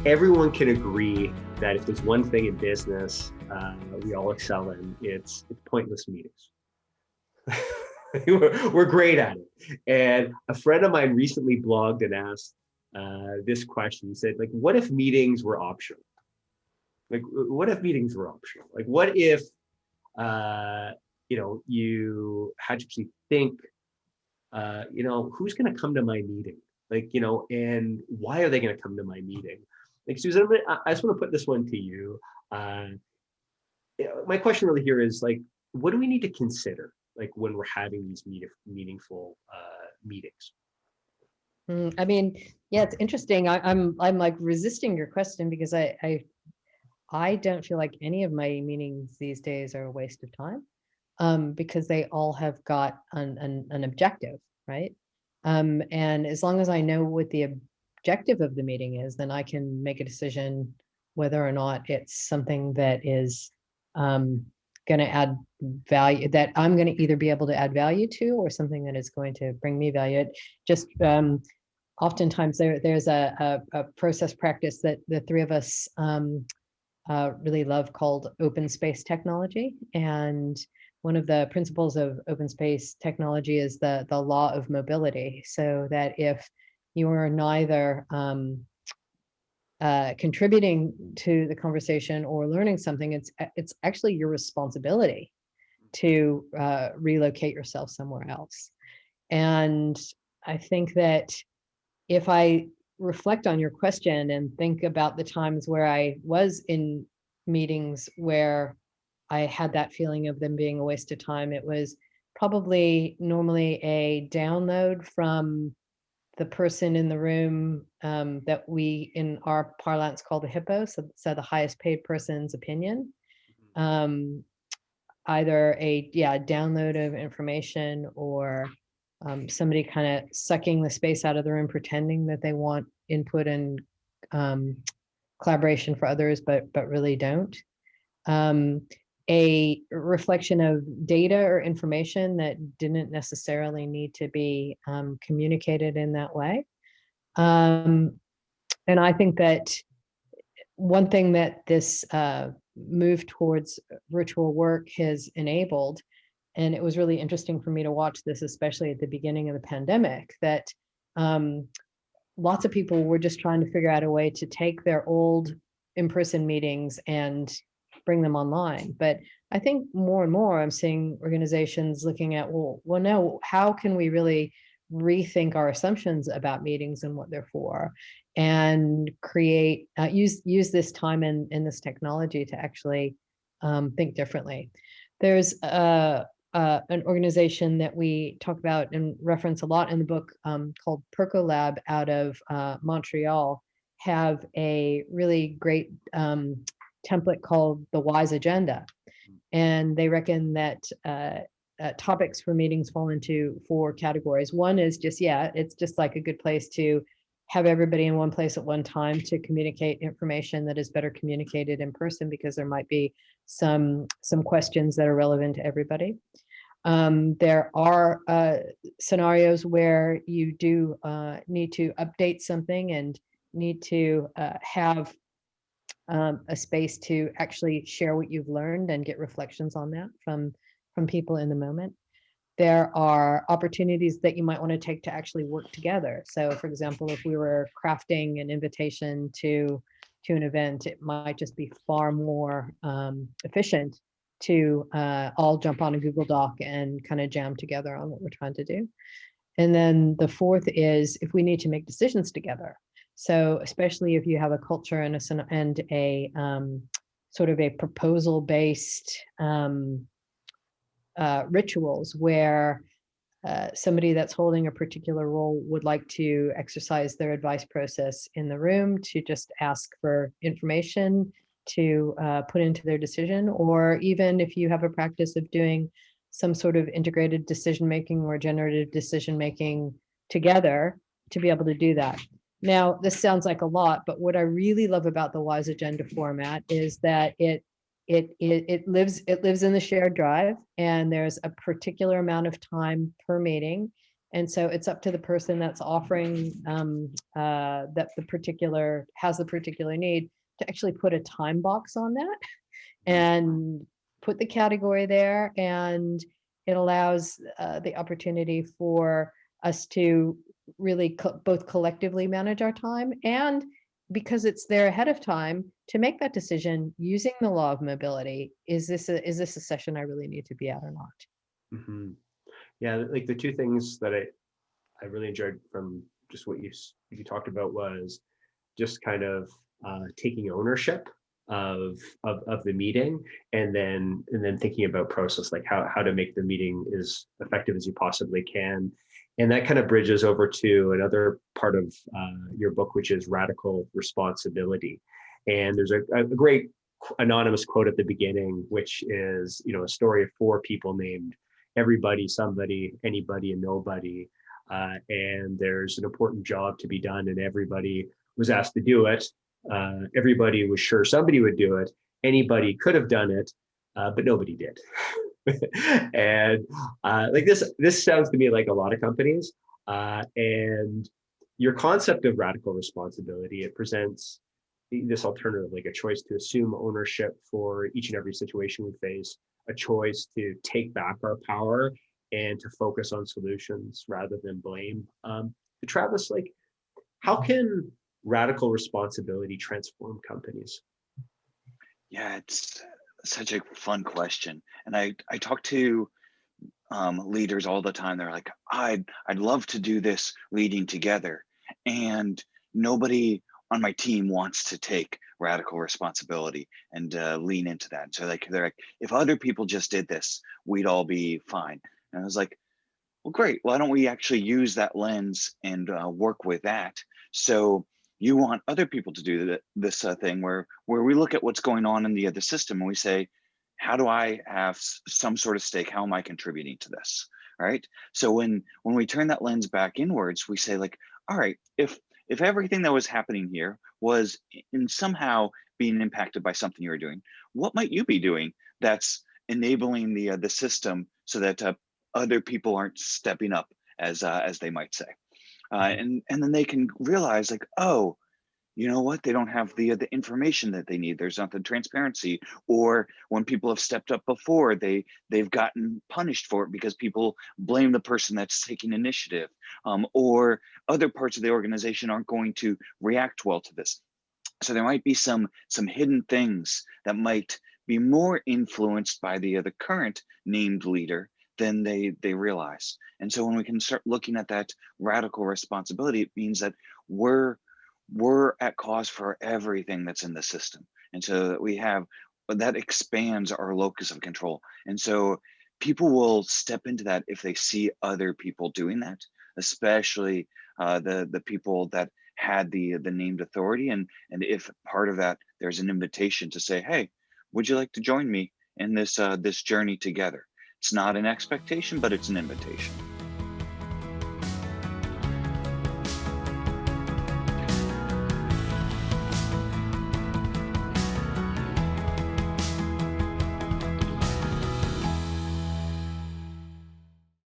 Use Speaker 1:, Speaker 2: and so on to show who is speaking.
Speaker 1: everyone can agree that if there's one thing in business we all excel in, it's pointless meetings. We're great at it. And a friend of mine recently blogged and asked this question. He said, like, what if meetings were optional? Like, what if meetings were optional? Like, what if, you had to actually think, who's going to come to my meeting? Like, and why are they going to come to my meeting? Like, Susan, I just want to put this one to you. My question really here is, like, what do we need to consider, like, when we're having these meaningful meetings?
Speaker 2: I mean, yeah, it's interesting. I'm like resisting your question because I don't feel like any of my meetings these days are a waste of time, because they all have got an objective, right? And as long as I know what the objective of the meeting is, then I can make a decision whether or not it's something that is going to add value, that I'm going to either be able to add value to, or something that is going to bring me value. It just oftentimes there's a process practice that the three of us really love called open space technology. And one of the principles of open space technology is the law of mobility, so that if you are neither contributing to the conversation or learning something, it's actually your responsibility to relocate yourself somewhere else. And I think that if I reflect on your question and think about the times where I was in meetings where I had that feeling of them being a waste of time, it was probably normally a download from the person in the room, that we in our parlance call the hippo, so the highest paid person's opinion. Either a download of information, or somebody kind of sucking the space out of the room, pretending that they want input and collaboration for others, but really don't. A reflection of data or information that didn't necessarily need to be communicated in that way. And I think that one thing that this move towards virtual work has enabled, and it was really interesting for me to watch this, especially at the beginning of the pandemic, that lots of people were just trying to figure out a way to take their old in-person meetings and bring them online. But I think more and more I'm seeing organizations looking at, well, no, how can we really rethink our assumptions about meetings and what they're for, and create, use this time and this technology to actually think differently. There's an organization that we talk about and reference a lot in the book, called Percolab, out of Montreal, have a really great template called the WISE Agenda. And they reckon that topics for meetings fall into 4 categories. One is just, it's just like a good place to have everybody in one place at one time to communicate information that is better communicated in person, because there might be some questions that are relevant to everybody. There are scenarios where you do need to update something and need to have a space to actually share what you've learned and get reflections on that from people in the moment. There are opportunities that you might want to take to actually work together. So, for example, if we were crafting an invitation to an event, it might just be far more efficient to all jump on a Google Doc and kind of jam together on what we're trying to do. And then the fourth is if we need to make decisions together. So especially if you have a culture and a sort of a proposal-based rituals where somebody that's holding a particular role would like to exercise their advice process in the room, to just ask for information to put into their decision, or even if you have a practice of doing some sort of integrated decision-making or generative decision-making together, to be able to do that. Now, this sounds like a lot, but what I really love about the WISE Agenda format is that it lives in the shared drive, and there's a particular amount of time per meeting. And so it's up to the person that's offering that has the particular need to actually put a time box on that and put the category there. And it allows the opportunity for us to really both collectively manage our time, and because it's there ahead of time, to make that decision using the law of mobility. Is this a session I really need to be at or not?
Speaker 1: Mm-hmm. Yeah, like the two things that I really enjoyed from just what you talked about was just kind of taking ownership of the meeting, and then thinking about process, like how to make the meeting as effective as you possibly can. And that kind of bridges over to another part of your book, which is radical responsibility. And there's a great anonymous quote at the beginning, which is, a story of four people named everybody, somebody, anybody, and nobody. And there's an important job to be done, and everybody was asked to do it. Everybody was sure somebody would do it. Anybody could have done it, but nobody did. And like this sounds to me like a lot of companies. And your concept of radical responsibility, it presents this alternative, like a choice to assume ownership for each and every situation we face, a choice to take back our power and to focus on solutions rather than blame. Travis, like, how can radical responsibility transform companies?
Speaker 3: Yeah, it's such a fun question. And I talk to leaders all the time. They're like, I'd love to do this leading together. And nobody on my team wants to take radical responsibility and lean into that. So they're like, if other people just did this, we'd all be fine. And I was like, well, great. Why don't we actually use that lens and work with that? So you want other people to do this thing where we look at what's going on in the system and we say, how do I have some sort of stake? How am I contributing to this? Right. So when we turn that lens back inwards, we say like, all right, if everything that was happening here was in somehow being impacted by something you're doing, what might you be doing that's enabling the system so that other people aren't stepping up, as they might say, and then they can realize like, oh, you know what? They don't have the information that they need. There's not the transparency, or when people have stepped up before, they've gotten punished for it because people blame the person that's taking initiative, or other parts of the organization aren't going to react well to this. So there might be some hidden things that might be more influenced by the current named leader than they realize. And so when we can start looking at that radical responsibility, it means that we're at cause for everything that's in the system. And so that we have, that expands our locus of control. And so people will step into that if they see other people doing that, especially the people that had the named authority. And if part of that, there's an invitation to say, hey, would you like to join me in this this journey together? It's not an expectation, but it's an invitation.